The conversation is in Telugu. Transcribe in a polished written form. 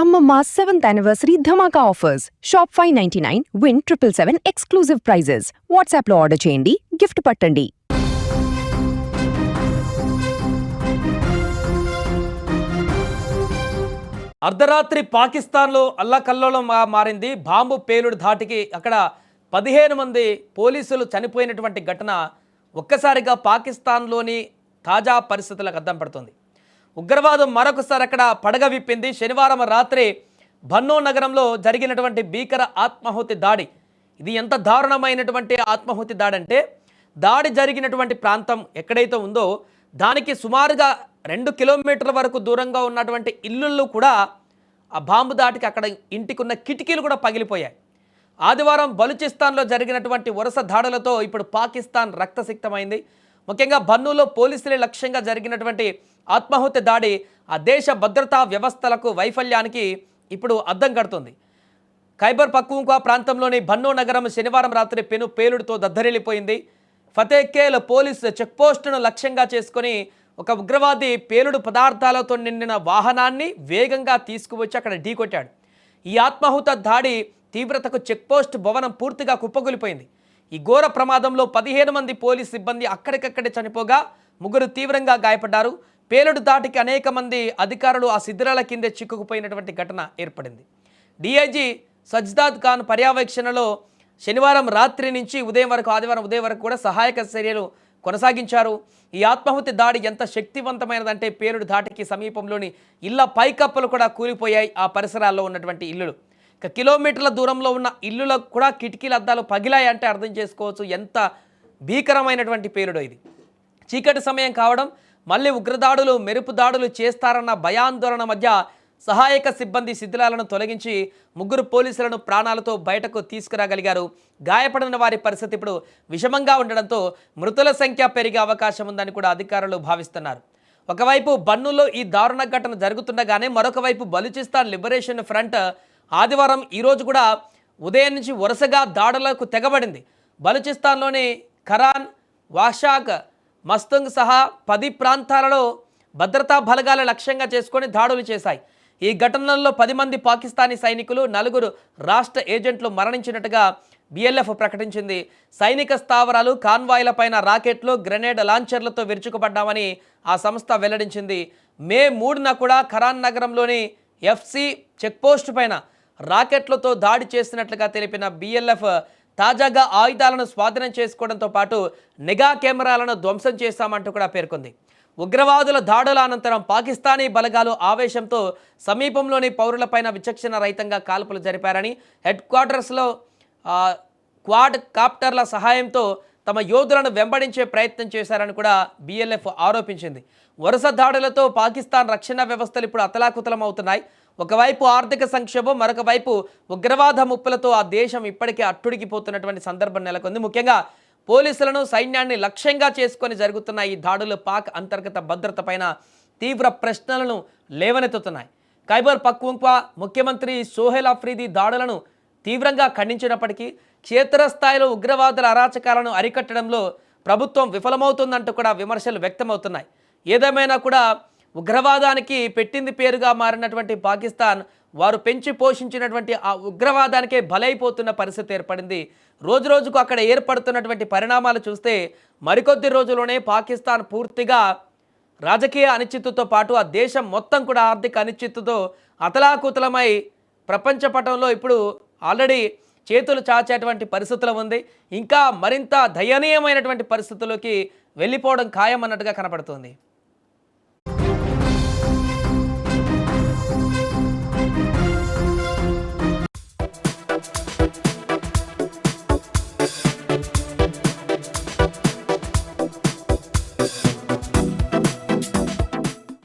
Amma 7th anniversary Dhamaka offers. Shop 599, win 777 exclusive prizes. WhatsApp లో ఆర్డర్ చేయండి, గిఫ్ట్ పట్టండి. అర్ధరాత్రి పాకిస్తాన్లో అల్లకల్లోలంగా మారింది. బాంబు పేలుడు ధాటికి అక్కడ 15 మంది పోలీసులు చనిపోయినటువంటి ఘటన ఒక్కసారిగా పాకిస్తాన్లోని తాజా పరిస్థితులకు అద్దం పడుతుంది. ఉగ్రవాదం మరొకసారి అక్కడ పడగ విప్పింది. శనివారం రాత్రి బన్నో నగరంలో జరిగినటువంటి భీకర ఆత్మాహుతి దాడి. ఇది ఎంత దారుణమైనటువంటి ఆత్మాహుతి దాడి అంటే, దాడి జరిగినటువంటి ప్రాంతం ఎక్కడైతే ఉందో దానికి సుమారుగా 2 కిలోమీటర్ల వరకు దూరంగా ఉన్నటువంటి ఇల్లుళ్ళు కూడా ఆ బాంబు దాటికి అక్కడ ఇంటికి ఉన్న కిటికీలు కూడా పగిలిపోయాయి. ఆదివారం బలూచిస్తాన్లో జరిగినటువంటి వరుస దాడులతో ఇప్పుడు పాకిస్తాన్ రక్తసిక్తమైంది. ముఖ్యంగా బన్నూలో పోలీసులే లక్ష్యంగా జరిగినటువంటి ఆత్మాహుతి దాడి ఆ దేశ భద్రతా వ్యవస్థలకు వైఫల్యానికి ఇప్పుడు అద్దం కడుతుంది. ఖైబర్ పఖ్తూన్ఖ్వా ప్రాంతంలోని బన్నూ నగరం శనివారం రాత్రి పెను పేలుడుతో దద్దరిల్లిపోయింది. ఫతేఖేల్ పోలీస్ చెక్పోస్టును లక్ష్యంగా చేసుకుని ఒక ఉగ్రవాది పేలుడు పదార్థాలతో నిండిన వాహనాన్ని వేగంగా తీసుకువచ్చి అక్కడ ఢీకొట్టాడు. ఈ ఆత్మాహుత దాడి తీవ్రతకు చెక్పోస్ట్ భవనం పూర్తిగా కుప్పగొలిపోయింది. ఈ ఘోర ప్రమాదంలో 15 మంది పోలీస్ సిబ్బంది అక్కడికక్కడే చనిపోగా 3 తీవ్రంగా గాయపడ్డారు. పేలుడు దాటికి అనేక మంది అధికారులు ఆ శిథిరాల కిందే చిక్కుకుపోయినటువంటి ఘటన ఏర్పడింది. డీఐజీ సజ్దాద్ ఖాన్ పర్యవేక్షణలో శనివారం రాత్రి నుంచి ఆదివారం ఉదయం వరకు కూడా సహాయక చర్యలు కొనసాగించారు. ఈ ఆత్మాహుతి దాడి ఎంత శక్తివంతమైనదంటే పేలుడు దాటికి సమీపంలోని ఇళ్ల పైకప్పులు కూడా కూలిపోయాయి. ఆ పరిసరాల్లో ఉన్నటువంటి ఇల్లులు కిలోమీటర్ల దూరంలో ఉన్న ఇల్లులకు కూడా కిటికీల అద్దాలు పగిలాయంటే అర్థం చేసుకోవచ్చు ఎంత భీకరమైనటువంటి పేలుడు ఇది. చీకటి సమయం కావడం, మళ్ళీ ఉగ్రదాడులు మెరుపు దాడులు చేస్తారన్న భయాందోళన మధ్య సహాయక సిబ్బంది శిథిలాలను తొలగించి 3 పోలీసులను ప్రాణాలతో బయటకు తీసుకురాగలిగారు. గాయపడిన వారి పరిస్థితి ఇప్పుడు విషమంగా ఉండడంతో మృతుల సంఖ్య పెరిగే అవకాశం ఉందని కూడా అధికారులు భావిస్తున్నారు. ఒకవైపు బన్నూలో ఈ దారుణ ఘటన జరుగుతుండగానే మరొక వైపు బలూచిస్తాన్ లిబరేషన్ ఫ్రంట్ ఆదివారం ఈరోజు కూడా ఉదయం నుంచి వరుసగా దాడులకు తెగబడింది. బలూచిస్తాన్లోని ఖరాన్, వాషాక్, మస్తుంగ్ సహా 10 ప్రాంతాలలో భద్రతా బలగాల లక్ష్యంగా చేసుకొని దాడులు చేశాయి. ఈ ఘటనల్లో 10 మంది పాకిస్తానీ సైనికులు, 4 రాష్ట్ర ఏజెంట్లు మరణించినట్టుగా బిఎల్ఎఫ్ ప్రకటించింది. సైనిక స్థావరాలు, కాన్వాయ్లపైన రాకెట్లు, గ్రెనేడ్ లాంచర్లతో విరుచుకుపడ్డామని ఆ సంస్థ వెల్లడించింది. మే 3న కూడా ఖరాన్ నగరంలోని ఎఫ్సి చెక్పోస్ట్ పైన రాకెట్లతో దాడి చేసినట్లుగా తెలిపిన బిఎల్ఎఫ్ తాజాగా ఆయుధాలను స్వాధీనం చేసుకోవడంతో పాటు నిఘా కెమెరాలను ధ్వంసం చేశామంటూ కూడా పేర్కొంది. ఉగ్రవాదుల దాడుల అనంతరం పాకిస్తానీ బలగాలు ఆవేశంతో సమీపంలోని పౌరులపైన విచక్షణ రహితంగా కాల్పులు జరిపారని, హెడ్ క్వార్టర్స్లో క్వాడ్ కాప్టర్ల సహాయంతో తమ యోధులను వెంబడించే ప్రయత్నం చేశారని కూడా బిఎల్ఎఫ్ ఆరోపించింది. వరుస దాడులతో పాకిస్తాన్ రక్షణ వ్యవస్థలు ఇప్పుడు అతలాకుతలం అవుతున్నాయి. ఒకవైపు ఆర్థిక సంక్షోభం, మరొక వైపు ఉగ్రవాద ముప్పులతో ఆ దేశం ఇప్పటికే అట్టుడికిపోతున్నటువంటి సందర్భం నెలకొంది. ముఖ్యంగా పోలీసులను, సైన్యాన్ని లక్ష్యంగా చేసుకొని జరుగుతున్న ఈ దాడులు పాక్ అంతర్గత భద్రత పైన తీవ్ర ప్రశ్నలను లేవనెత్తుతున్నాయి. ఖైబర్ పఖ్తూన్ఖ్వా ముఖ్యమంత్రి సోహెల్ అఫ్రీది దాడులను తీవ్రంగా ఖండించినప్పటికీ క్షేత్రస్థాయిలో ఉగ్రవాదుల అరాచకాలను అరికట్టడంలో ప్రభుత్వం విఫలమవుతుందంటూ కూడా విమర్శలు వ్యక్తమవుతున్నాయి. ఏదేమైనా కూడా ఉగ్రవాదానికి పెట్టింది పేరుగా మారినటువంటి పాకిస్తాన్ వారు పెంచి పోషించినటువంటి ఆ ఉగ్రవాదానికే బలైపోతున్న పరిస్థితి ఏర్పడింది. రోజుకు అక్కడ ఏర్పడుతున్నటువంటి పరిణామాలు చూస్తే మరికొద్ది రోజుల్లోనే పాకిస్తాన్ పూర్తిగా రాజకీయ అనిశ్చితితో పాటు ఆ దేశం మొత్తం కూడా ఆర్థిక అనిశ్చితితో అతలాకుతలమై ప్రపంచ పటంలో ఇప్పుడు ఆల్రెడీ చేతులు చాచేటువంటి పరిస్థితులు ఉంది. ఇంకా మరింత దయనీయమైనటువంటి పరిస్థితుల్లోకి వెళ్ళిపోవడం ఖాయం అన్నట్టుగా కనపడుతుంది.